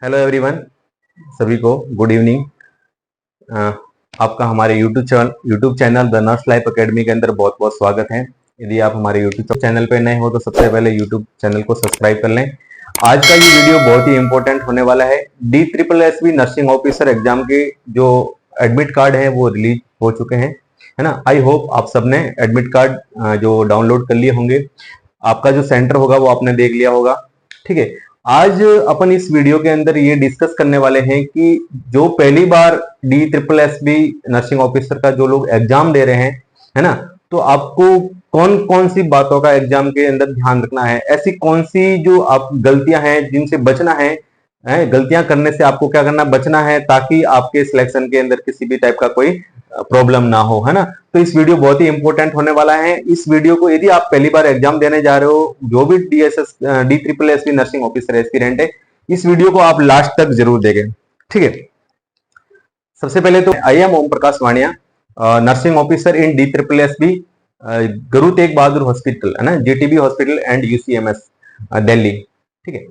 Hello everyone, सभी को good evening. आपका हमारे YouTube channel the nurse life academy के अंदर बहुत बहुत स्वागत है। यदि आप हमारे यूट्यूब चैनल पे नए हो तो सबसे पहले यूट्यूब चैनल को सब्सक्राइब कर लें। आज का ये वीडियो बहुत ही इंपॉर्टेंट होने वाला है। DSSB नर्सिंग ऑफिसर एग्जाम के जो एडमिट कार्ड है वो रिलीज हो चुके हैं, है ना। आई होप आप सबने एडमिट कार्ड जो डाउनलोड कर लिए होंगे। आपका जो सेंटर होगा वो आपने देख लिया होगा, ठीक है। आज अपन इस वीडियो के अंदर ये डिस्कस करने वाले हैं कि जो पहली बार DSSB नर्सिंग ऑफिसर का जो लोग एग्जाम दे रहे हैं, है ना, तो आपको कौन कौन सी बातों का एग्जाम के अंदर ध्यान रखना है, ऐसी कौन सी जो आप गलतियां हैं जिनसे बचना है, गलतियां करने से आपको क्या करना, बचना है, ताकि आपके सिलेक्शन के अंदर किसी भी टाइप का कोई प्रॉब्लम ना हो, है ना। तो इस वीडियो बहुत ही इंपॉर्टेंट होने वाला है। इस वीडियो को यदि आप पहली बार एग्जाम देने जा रहे हो, जो भी DSSB नर्सिंग ऑफिसर एस्पिरेंट है, इस वीडियो को आप लास्ट तक जरूर देखें, ठीक है। सबसे पहले तो I am Om Prakash Vaniya, nursing officer in DSSB Guru Tegh Bahadur hospital, है ना, GTB hospital and UCMS Delhi, ठीक है।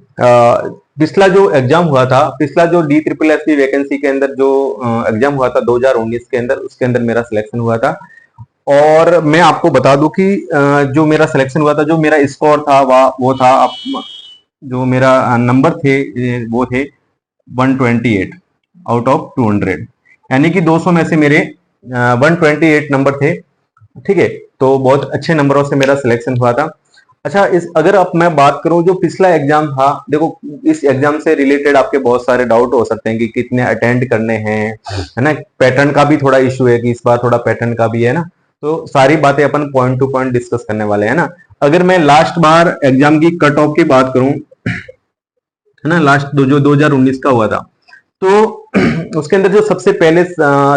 पिछला जो एग्जाम हुआ था, पिछला जो DSSB वैकेंसी के अंदर जो एग्जाम हुआ था 2019 के अंदर, उसके अंदर मेरा सिलेक्शन हुआ था। और मैं आपको बता दूं कि जो मेरा सिलेक्शन हुआ था, जो मेरा स्कोर था वो था, जो मेरा नंबर थे वो थे 128 आउट ऑफ 200, यानी कि 200 में से मेरे 128 नंबर थे, ठीक है। तो बहुत अच्छे नंबरों से मेरा सिलेक्शन हुआ था। अच्छा, इस अगर अब मैं बात करूं जो पिछला एग्जाम था, देखो इस एग्जाम से रिलेटेड आपके बहुत सारे डाउट हो सकते हैं कि कितने अटेंड करने हैं, है ना। पैटर्न का भी थोड़ा इशू है कि इस बार थोड़ा पैटर्न का भी है ना। तो सारी बातें अपन पॉइंट टू पॉइंट डिस्कस करने वाले हैं ना। अगर मैं लास्ट बार एग्जाम की कट ऑफ की बात करूं, है ना, लास्ट जो 2019 का हुआ था, तो उसके अंदर जो सबसे पहले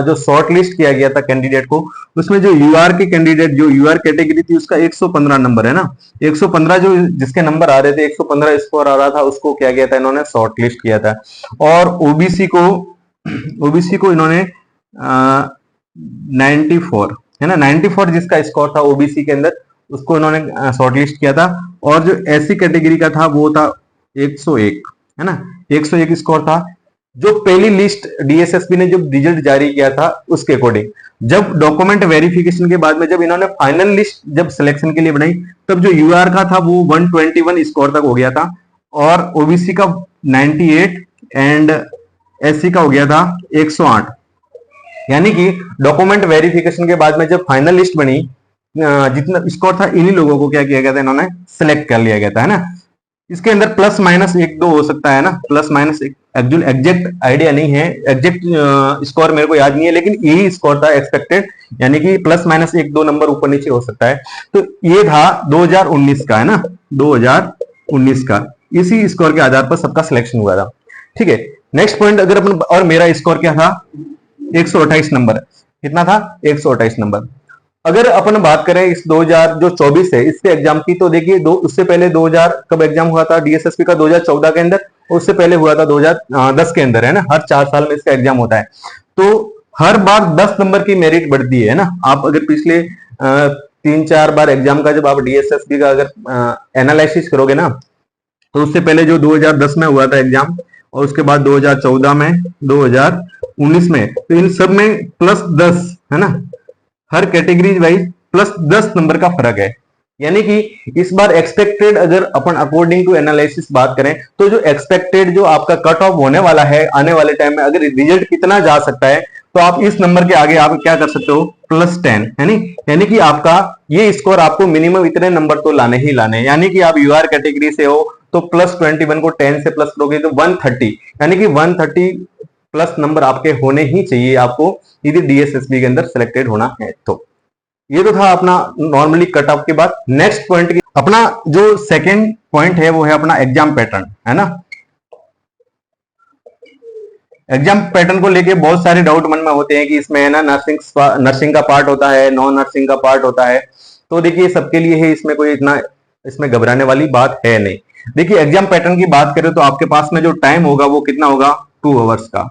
जो शॉर्ट लिस्ट किया गया था कैंडिडेट को, उसमें जो यूआर के कैंडिडेट, जो यूआर कैटेगरी थी, उसका 115 नंबर है ना, 115 जो जिसके नंबर आ रहे थे, 115 स्कोर आ रहा था, उसको क्या किया था इन्होंने, शॉर्ट लिस्ट किया था। और ओबीसी को इन्होंने 94, है ना, 94 जिसका स्कोर था ओबीसी के अंदर, उसको इन्होंने शॉर्ट लिस्ट किया था। और जो एससी कैटेगरी का था वो था 101, है ना, 101 स्कोर था। जो पहली लिस्ट DSSB ने जब रिजल्ट जारी किया था उसके अकॉर्डिंग, जब डॉक्यूमेंट वेरिफिकेशन के बाद में जब इन्होंने फाइनल लिस्ट जब सिलेक्शन के लिए बनाई, तब जो यूआर का था वो 121 स्कोर तक हो गया था, और ओबीसी का 98 एंड एससी का हो गया था 108। यानी कि डॉक्यूमेंट वेरिफिकेशन के बाद में जब फाइनल लिस्ट बनी, जितना स्कोर था इन्हीं लोगों को क्या किया गया था, इन्होंने सिलेक्ट कर लिया गया था, है ना। इसके अंदर प्लस माइनस एक दो हो सकता है ना, plus minus actual exact idea नहीं है, एग्जैक्ट स्कोर मेरे को याद नहीं है, लेकिन यही स्कोर था एक्सपेक्टेड, यानी कि प्लस माइनस एक दो नंबर ऊपर नीचे हो सकता है। तो ये था 2019 का, है ना, 2019 का, इसी स्कोर के आधार पर सबका सिलेक्शन हुआ था, ठीक है। नेक्स्ट पॉइंट अगर अपन, और मेरा स्कोर क्या था, 128 नंबर। कितना था, 128 नंबर। अगर अपन बात करें इस 2024 है इसके एग्जाम की, तो देखिए उससे पहले 2000 कब एग्जाम हुआ था DSSB का, 2014 के अंदर, उससे पहले हुआ था 2010 के अंदर, है ना। हर 4 साल में इसका एग्जाम होता है, तो हर बार 10 नंबर की मेरिट बढ़ती है ना। आप अगर पिछले 3-4 बार एग्जाम का जब आप DSSB का अगर एनालिसिस करोगे ना, तो उससे पहले जो 2010 में हुआ था एग्जाम, और उसके बाद 2014 में, 2019 में, तो इन सब में +10, है ना, हर कैटेगरी वाइज +10 नंबर का फर्क है। यानी कि इस बार एक्सपेक्टेड, अगर अपन अकॉर्डिंग टू एनालिसिस बात करें, तो जो एक्सपेक्टेड जो आपका कट ऑफ होने वाला है आने वाले टाइम में, अगर रिजल्ट कितना जा सकता है, तो आप इस नंबर के आगे आप क्या कर सकते हो, +10, है नी। यानी कि आपका ये स्कोर, आपको मिनिमम इतने नंबर तो लाने ही लाने, यानी कि आप यूआर कैटेगरी से हो तो +21 को 10 से प्लस करोगे तो 130, यानी कि 130 प्लस नंबर आपके होने ही चाहिए आपको, यदि DSSB के अंदर सिलेक्टेड होना है तो। ये तो था अपना नॉर्मली कट ऑफ के बाद। नेक्स्ट पॉइंट की अपना जो सेकंड पॉइंट है वो है अपना एग्जाम पैटर्न, है ना। एग्जाम पैटर्न को लेके बहुत सारे डाउट मन में होते हैं कि इसमें है ना नर्सिंग का पार्ट होता है, नॉन नर्सिंग का पार्ट होता है। तो देखिए सबके लिए है, इसमें कोई इतना इसमें घबराने वाली बात है नहीं। देखिए एग्जाम पैटर्न की बात करें तो आपके पास में जो टाइम होगा वो कितना होगा, 2 आवर्स का,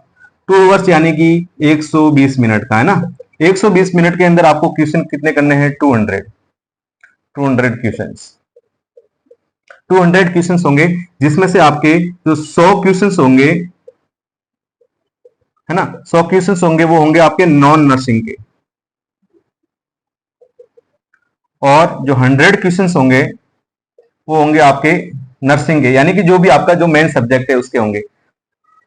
2 आवर्स यानी कि 120 मिनट का, है ना। 120 मिनट के अंदर आपको क्वेश्चन कितने करने हैं, 200 क्वेश्चन। 200 क्वेश्चंस होंगे, जिसमें से आपके जो 100 क्वेश्चंस होंगे, है ना, 100 क्वेश्चंस होंगे वो होंगे आपके नॉन नर्सिंग के, और जो 100 क्वेश्चंस होंगे वो होंगे आपके नर्सिंग के, यानी कि जो भी आपका जो मेन सब्जेक्ट है उसके होंगे।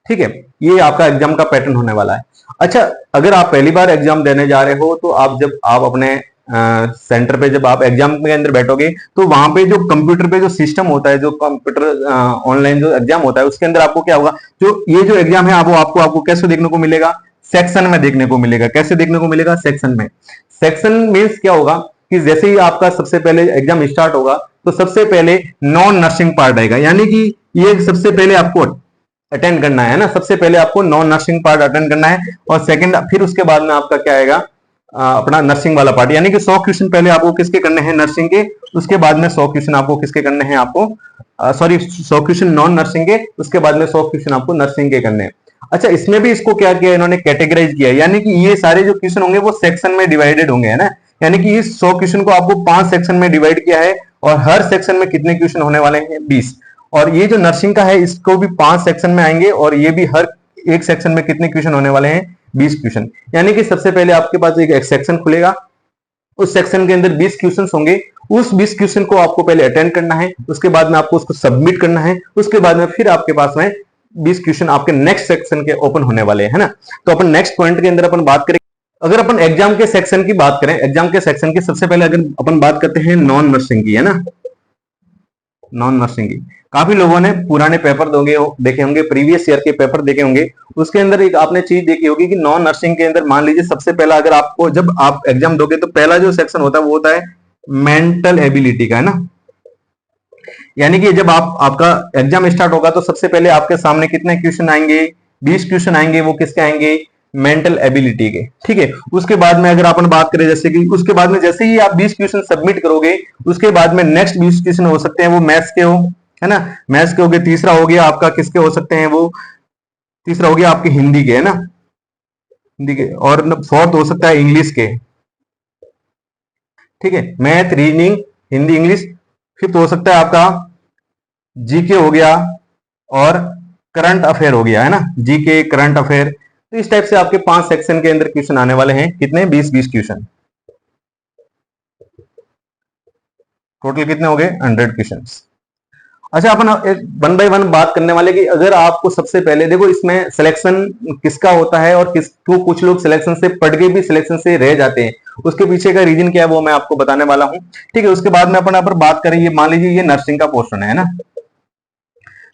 ठीक है, ये आपका एग्जाम का पैटर्न होने वाला है। अच्छा, अगर आप पहली बार एग्जाम देने जा रहे हो तो आप जब आप अपने सेंटर पे जब आप एग्जाम के अंदर बैठोगे तो वहां पे जो कंप्यूटर पे जो सिस्टम होता है, जो कंप्यूटर ऑनलाइन जो एग्जाम होता है, उसके अंदर आपको क्या होगा, जो ये जो एग्जाम है वो आपको कैसे देखने को मिलेगा, सेक्शन में देखने को मिलेगा। कैसे देखने को मिलेगा, सेक्शन में। सेक्शन मीन्स क्या होगा कि जैसे ही आपका सबसे पहले एग्जाम स्टार्ट होगा तो सबसे पहले नॉन नर्सिंग पार्ट आएगा, यानी कि ये सबसे पहले आपको अटेंड करना है ना, सबसे पहले आपको नॉन नर्सिंग पार्ट अटेंड करना है, और सेकंड फिर उसके बाद में आपका क्या आएगा, अपना नर्सिंग वाला पार्ट, यानी कि 100 क्वेश्चन पहले आपको किसके करने हैं, नर्सिंग के, उसके बाद में 100 क्वेश्चन आपको किसके करने हैं, आपको 100 क्वेश्चन नॉन नर्सिंग के, उसके बाद में 100 क्वेश्चन आपको नर्सिंग के करने हैं। अच्छा, इसमें भी इसको क्या किया इन्होंने, कैटेगराइज किया, यानी कि ये सारे जो क्वेश्चन होंगे वो सेक्शन में डिवाइडेड होंगे, है ना, यानी कि इस 100 क्वेश्चन को आपको 5 सेक्शन में डिवाइड किया है, और हर सेक्शन में कितने क्वेश्चन होने वाले हैं, 20। और ये जो नर्सिंग का है इसको भी 5 सेक्शन में आएंगे, और ये भी हर एक सेक्शन में कितने क्वेश्चन होने वाले हैं, 20 क्वेश्चन। यानी कि सबसे पहले आपके पास एक सेक्शन खुलेगा, उस सेक्शन के अंदर 20 क्वेश्चन होंगे, उस 20 क्वेश्चन को आपको पहले अटेंड करना है, उसके बाद में आपको उसको सबमिट करना है, उसके बाद में फिर आपके पास में 20 क्वेश्चन आपके नेक्स्ट सेक्शन के ओपन होने वाले हैं ना। तो अपन नेक्स्ट पॉइंट के अंदर अपन बात करें, अगर अपन एग्जाम के सेक्शन की बात करें, एग्जाम के सेक्शन की सबसे पहले अगर अपन बात करते हैं नॉन नर्सिंग की, है ना, नॉन नर्सिंग की। काफी लोगों ने पुराने पेपर देखे होंगे, प्रीवियस ईयर के पेपर देखे होंगे, उसके अंदर एक आपने चीज देखी होगी कि नॉन नर्सिंग के अंदर मान लीजिए सबसे पहला, अगर आपको जब आप एग्जाम दोगे तो पहला जो सेक्शन होता है वो होता है मेंटल एबिलिटी का, है ना, यानी कि जब आपका एग्जाम स्टार्ट होगा तो सबसे पहले आपके सामने कितने क्वेश्चन आएंगे, 20 क्वेश्चन आएंगे, वो किसके आएंगे, मेंटल एबिलिटी के। ठीक है, उसके बाद में अगर अपन बात करें, जैसे कि उसके बाद में जैसे ही आप 20 क्वेश्चन सबमिट करोगे, उसके बाद में नेक्स्ट 20 क्वेश्चन हो सकते हैं वो मैथ्स के हो, है ना, मैथ्स के हो गए। तीसरा हो गया आपका किसके हो सकते हैं, वो तीसरा हो गया आपके हिंदी के, है ना, हिंदी के, और फोर्थ हो सकता है इंग्लिश के। ठीक है, math, reasoning, Hindi, English. Fifth हो सकता है आपका जीके हो गया, और करंट अफेयर हो गया, है ना, जीके, करंट अफेयर। तो इस टाइप से आपके 5 सेक्शन के अंदर क्वेश्चन आने वाले हैं, कितने, 20-20 क्वेश्चन, टोटल कितने हो गए, 100 क्वेश्चन। अच्छा, अपन एक 1 बाय 1 बात करने वाले कि अगर आपको सबसे पहले देखो इसमें सिलेक्शन किसका होता है, और किसको, कुछ लोग सिलेक्शन से पढ़ के भी सिलेक्शन से रह जाते हैं, उसके पीछे का रीजन क्या है वो मैं आपको बताने वाला हूं। ठीक है, उसके बाद में अपन यहाँ पर बात करें, ये मान लीजिए ये नर्सिंग का पोर्शन है ना,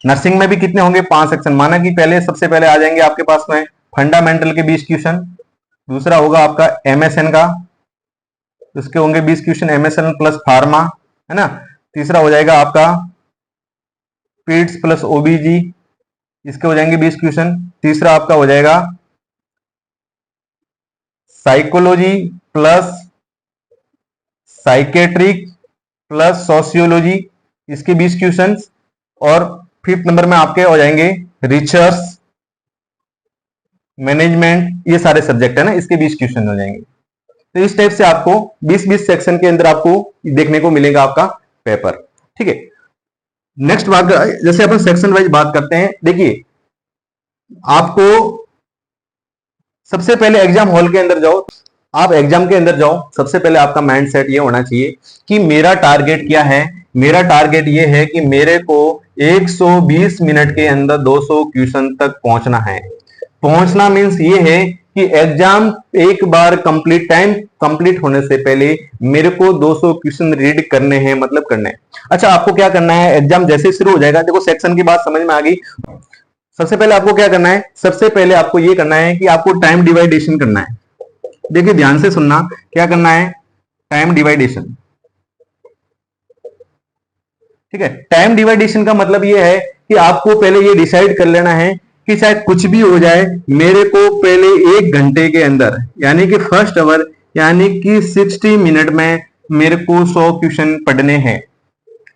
नर्सिंग में भी कितने होंगे, 5 सेक्शन। माना कि पहले सबसे पहले आ जाएंगे आपके पास में फंडामेंटल के 20 क्वेश्चन, दूसरा होगा आपका एमएसएन का, उसके होंगे 20 क्वेश्चन, एमएसएन प्लस फार्मा, है ना। तीसरा हो जाएगा आपका पीड्स प्लस ओबीजी, इसके हो जाएंगे 20 क्वेश्चन। तीसरा आपका हो जाएगा psychology plus psychiatric plus sociology, इसके 20 क्वेश्चन। और फिफ्थ नंबर में आपके हो जाएंगे रिसर्च, मैनेजमेंट, ये सारे सब्जेक्ट है ना, इसके 20 क्वेश्चन हो जाएंगे। तो इस टाइप से आपको 20-20 सेक्शन के अंदर आपको देखने को मिलेगा आपका पेपर। ठीक है, नेक्स्ट बात, जैसे अपन सेक्शन वाइज बात करते हैं, देखिए आपको सबसे पहले एग्जाम हॉल के अंदर जाओ, आप एग्जाम के अंदर जाओ, सबसे पहले आपका माइंड सेट ये होना चाहिए कि मेरा टारगेट क्या है। मेरा टारगेट ये है कि मेरे को 120 मिनट के अंदर 200 क्वेश्चन तक पहुंचना है। पहुंचना मीन्स ये है कि एग्जाम एक बार कंप्लीट, टाइम कंप्लीट होने से पहले मेरे को 200 क्वेश्चन रीड करने हैं, मतलब करने हैं। अच्छा, आपको क्या करना है, एग्जाम जैसे शुरू हो जाएगा, देखो सेक्शन की बात समझ में आ गई। सबसे पहले आपको क्या करना है, सबसे पहले आपको ये करना है कि आपको टाइम डिवाइडेशन करना है। देखिए ध्यान से सुनना, क्या करना है, टाइम डिवाइडेशन। ठीक है, टाइम डिवाइडेशन का मतलब ये है कि आपको पहले ये डिसाइड कर लेना है कि चाहे कुछ भी हो जाए, मेरे को पहले 1 घंटे के अंदर, यानी कि फर्स्ट आवर, यानी कि 60 मिनट में मेरे को 100 क्वेश्चन पढ़ने हैं।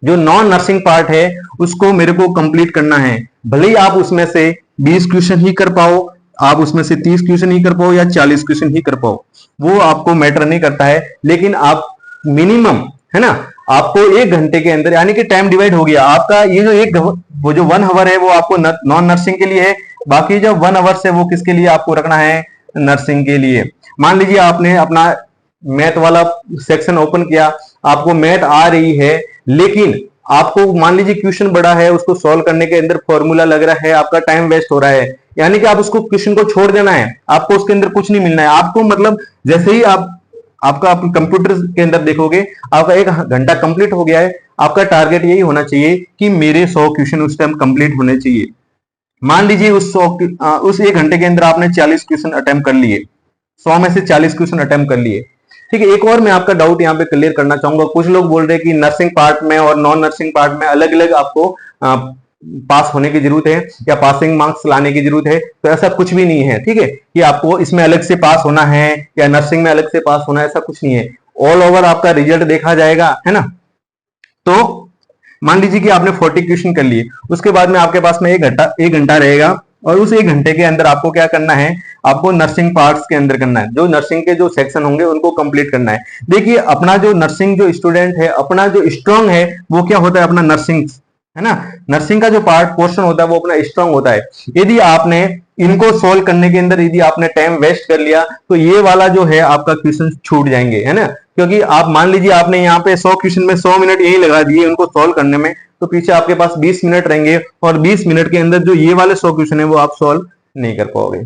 जो नॉन नर्सिंग पार्ट है उसको मेरे को कंप्लीट करना है। भले ही आप उसमें से 20 क्वेश्चन ही कर पाओ, आप उसमें से 30 क्वेश्चन ही कर पाओ, या 40 क्वेश्चन ही कर पाओ, वो आपको मैटर नहीं करता है, लेकिन आप मिनिमम, है ना, आपको 1 घंटे के अंदर, यानी कि टाइम डिवाइड हो गया आपका, ये जो वो जो 1 आवर है वो आपको नॉन नर्सिंग के लिए है, बाकी जो 1 आवर है वो किसके लिए आपको रखना है, नर्सिंग के लिए। मान लीजिए आपने अपना मैथ वाला सेक्शन ओपन किया, आपको मैथ आ रही है, लेकिन आपको मान लीजिए क्वेश्चन बड़ा है, उसको सॉल्व करने के अंदर फॉर्मूला लग रहा है, आपका टाइम वेस्ट हो रहा है, यानी कि आप उसको क्वेश्चन को छोड़ देना है, आपको उसके अंदर कुछ नहीं मिलना है आपको, मतलब जैसे ही आपका कंप्यूटर के अंदर देखोगे आपका 1 घंटा कंप्लीट हो गया है, आपका टारगेट यही होना चाहिए कि मेरे 100 क्वेश्चन उस टाइम कंप्लीट होने चाहिए। मान लीजिए उस 1 घंटे के अंदर आपने 40 क्वेश्चन अटेम्प्ट कर लिए, 100 में से 40 क्वेश्चन अटेम्प्ट कर लिए। ठीक है, एक और मैं आपका डाउट यहाँ पे क्लियर करना चाहूंगा। कुछ लोग बोल रहे हैं कि नर्सिंग पार्ट में और नॉन नर्सिंग पार्ट में अलग अलग आपको पास होने की जरूरत है या पासिंग मार्क्स लाने की जरूरत है, तो ऐसा कुछ भी नहीं है। ठीक है, कि आपको इसमें अलग से पास होना है या नर्सिंग में अलग से पास होना है, ऐसा कुछ नहीं है। ऑल ओवर आपका रिजल्ट देखा जाएगा, है ना। तो मान लीजिए कि आपने 40 क्वेश्चन कर लिए, उसके बाद में आपके पास में 1 घंटा रहेगा, और उस 1 घंटे के अंदर आपको क्या करना है, आपको नर्सिंग पार्ट्स के अंदर करना है, जो नर्सिंग के जो सेक्शन होंगे उनको कंप्लीट करना है। देखिए अपना जो नर्सिंग जो स्टूडेंट है, अपना जो स्ट्रांग है वो क्या होता है, अपना नर्सिंग, है ना। नर्सिंग का जो पार्ट पोर्शन होता है वो अपना स्ट्रांग होता है। यदि आपने इनको सोल्व करने के अंदर यदि आपने टाइम वेस्ट कर लिया तो ये वाला जो है आपका क्वेश्चन छूट जाएंगे, है ना। क्योंकि आप मान लीजिए आपने यहाँ पे 100 क्वेश्चन में 100 मिनट यही लगा दिए उनको सोल्व करने में, तो पीछे आपके पास 20 मिनट रहेंगे, और 20 मिनट के अंदर जो ये वाले 100 क्वेश्चन है वो आप सोल्व नहीं कर पाओगे।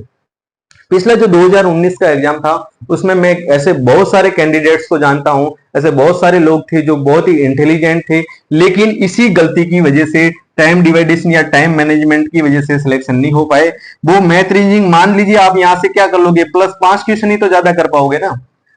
पिछला जो 2019 का एग्जाम था उसमें मैं ऐसे बहुत सारे कैंडिडेट्स को जानता हूं, ऐसे बहुत सारे लोग थे जो बहुत ही इंटेलिजेंट थे, लेकिन इसी गलती की वजह से, टाइम डिवाइडेशन या टाइम मैनेजमेंट की वजह से सिलेक्शन नहीं हो पाए। वो मैथ रीजनिंग मान लीजिए आप यहां से क्या कर लोगे, प्लस 5 क्वेश्चन ही तो ज्यादा कर पाओगे ना।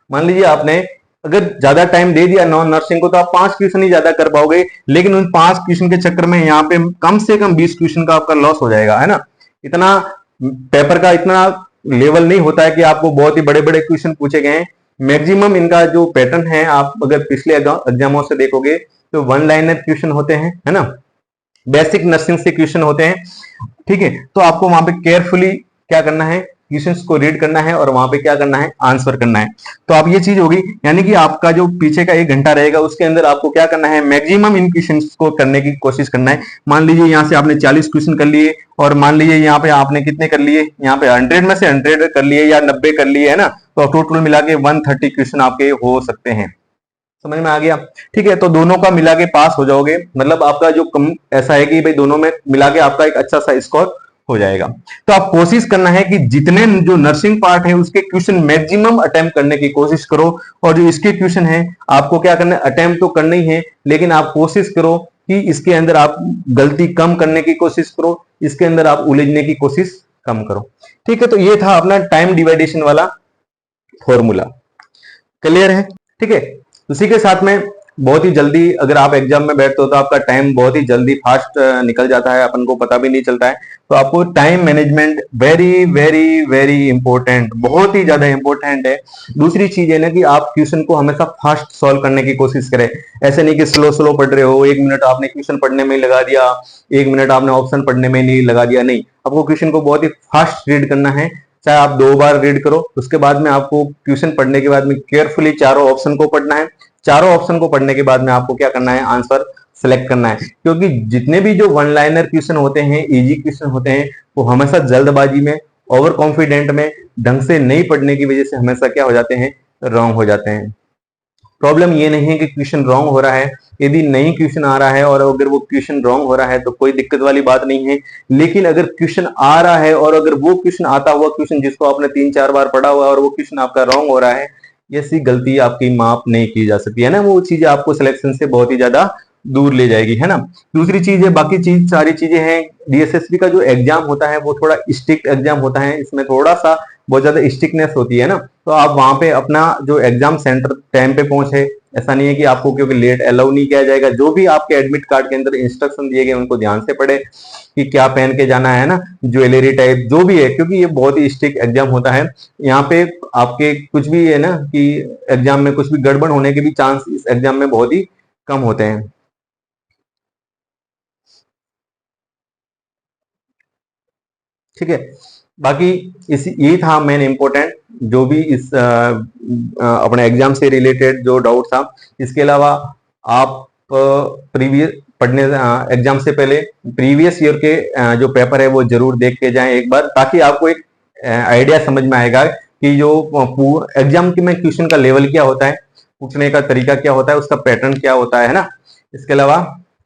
मान लीजिए आपने अगर ज्यादा टाइम दे दिया नॉन नर्सिंग को तो आप 5 क्वेश्चन ही ज्यादा कर पाओगे, लेकिन उन 5 क्वेश्चन के चक्कर में यहाँ पे कम से कम 20 क्वेश्चन का आपका लॉस हो जाएगा, है ना। इतना पेपर का इतना लेवल नहीं होता है कि आपको बहुत ही बड़े बड़े क्वेश्चन पूछे गए हैं। मैक्सिमम इनका जो पैटर्न है, आप अगर पिछले एग्जामों से देखोगे तो 1 लाइनर क्वेश्चन होते हैं, है ना, बेसिक नर्सिंग से क्वेश्चन होते हैं। ठीक है, तो आपको वहां पे केयरफुली क्या करना है, क्वेश्चंस को रीड करना है और वहां पे क्या करना है, आंसर करना है। तो आप ये चीज होगी, यानी कि आपका जो पीछे का 1 घंटा रहेगा उसके अंदर आपको क्या करना है, मैक्सिमम इन क्वेश्चंस को करने की कोशिश करना है। मान लीजिए यहाँ से आपने 40 क्वेश्चन कर लिए, और मान लीजिए यहाँ पे आपने कितने कर लिए, यहाँ पे 100 में से 100 कर लिए या 90 कर लिए, है ना। तो टोटल मिला के 130 क्वेश्चन आपके हो सकते हैं। समझ में आ गया। ठीक है, तो दोनों का मिला के पास हो जाओगे, मतलब आपका जो कम ऐसा है कि भाई दोनों में मिला के आपका एक अच्छा सा स्कोर हो जाएगा। तो आप कोशिश करना है कि जितने जो नर्सिंग पार्ट है उसके क्वेश्चन मैक्सिमम अटेम्प्ट करने की कोशिश करो, और जो इसके क्वेश्चन है आपको क्या करना है, अटेम्प्ट तो करना ही है, लेकिन आप कोशिश करो कि इसके अंदर आप गलती कम करने की कोशिश करो, इसके अंदर आप उलझने की कोशिश कम करो। ठीक है, तो ये था अपना टाइम डिवाइडेशन वाला फॉर्मूला। क्लियर है। ठीक है, उसी के साथ में बहुत ही जल्दी अगर आप एग्जाम में बैठते हो तो आपका टाइम बहुत ही जल्दी फास्ट निकल जाता है, अपन को पता भी नहीं चलता है। तो आपको time management very very very important, बहुत ही ज्यादा इंपॉर्टेंट है। दूसरी चीज है ना कि आप क्वेश्चन को हमेशा फास्ट सॉल्व करने की कोशिश करें। ऐसे नहीं कि स्लो स्लो पढ़ रहे हो, 1 मिनट आपने क्वेश्चन पढ़ने में लगा दिया, 1 मिनट आपने ऑप्शन पढ़ने में नहीं लगा दिया, नहीं, आपको क्वेश्चन को बहुत ही फास्ट रीड करना है। चाहे आप 2 बार रीड करो, उसके बाद में आपको क्वेश्चन पढ़ने के बाद में केयरफुली चारों ऑप्शन को पढ़ना है। चारों ऑप्शन को पढ़ने के बाद में आपको क्या करना है, आंसर सेलेक्ट करना है। क्योंकि जितने भी जो 1 लाइनर क्वेश्चन होते हैं, इजी क्वेश्चन होते हैं, वो हमेशा जल्दबाजी में, ओवर कॉन्फिडेंट में, ढंग से नहीं पढ़ने की वजह से हमेशा क्या हो जाते हैं, रॉन्ग हो जाते हैं। प्रॉब्लम ये नहीं है कि क्वेश्चन रॉन्ग हो रहा है, यदि नहीं क्वेश्चन आ रहा है और अगर वो क्वेश्चन रॉन्ग हो रहा है तो कोई दिक्कत वाली बात नहीं है। लेकिन अगर क्वेश्चन आ रहा है और अगर वो क्वेश्चन आता हुआ क्वेश्चन जिसको आपने 3-4 बार पढ़ा हुआ है और वो क्वेश्चन आपका रॉन्ग हो रहा है, ऐसी गलती आपकी माफ नहीं की जा सकती, है ना। वो चीजें आपको सिलेक्शन से बहुत ही ज्यादा दूर ले जाएगी, है ना। दूसरी चीज है, बाकी चीज सारी चीजें हैं, डीएसएसबी का जो एग्जाम होता है वो थोड़ा स्ट्रिक्ट एग्जाम होता है, इसमें थोड़ा सा बहुत ज्यादा स्ट्रिक्टनेस होती है ना। तो आप वहां पे अपना जो एग्जाम सेंटर टाइम पे पहुंचे, ऐसा नहीं है कि आपको क्योंकि लेट अलाउ नहीं किया जाएगा। जो भी आपके एडमिट कार्ड के अंदर इंस्ट्रक्शन दिए गए उनको ध्यान से पढ़े कि क्या पहन के जाना है ना, ज्वेलरी टाइप जो भी है, क्योंकि ये बहुत ही स्ट्रिक्ट एग्जाम होता है। यहाँ पे आपके कुछ भी है ना कि एग्जाम में कुछ भी गड़बड़ होने के भी चांस इस एग्जाम में बहुत ही कम होते हैं। ठीक है, बाकी इसी यही था मेन इंपॉर्टेंट जो भी इस अपने एग्जाम से रिलेटेड जो डाउट था। इसके अलावा आप प्रीवियस पढ़ने एग्जाम से पहले प्रीवियस ईयर के जो पेपर है वो जरूर देख के जाएं एक बार, ताकि आपको एक आइडिया समझ में आएगा कि जो एग्जाम की में क्वेश्चन का लेवल क्या होता है, पूछने का तरीका क्या होता है, उसका पैटर्न क्या होता है ना। इसके अलावा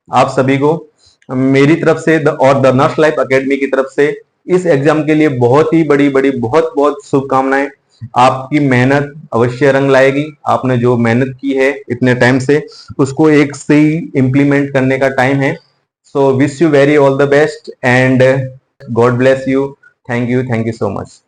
आप सभी को मेरी तरफ से और द नर्स लाइफ एकेडमी की तरफ से इस एग्जाम के लिए बहुत ही बड़ी बड़ी बहुत बहुत शुभकामनाएं। आपकी मेहनत अवश्य रंग लाएगी। आपने जो मेहनत की है इतने टाइम से, उसको एक से ही इम्प्लीमेंट करने का टाइम है। So wish you very all the best and God bless you. Thank you so much.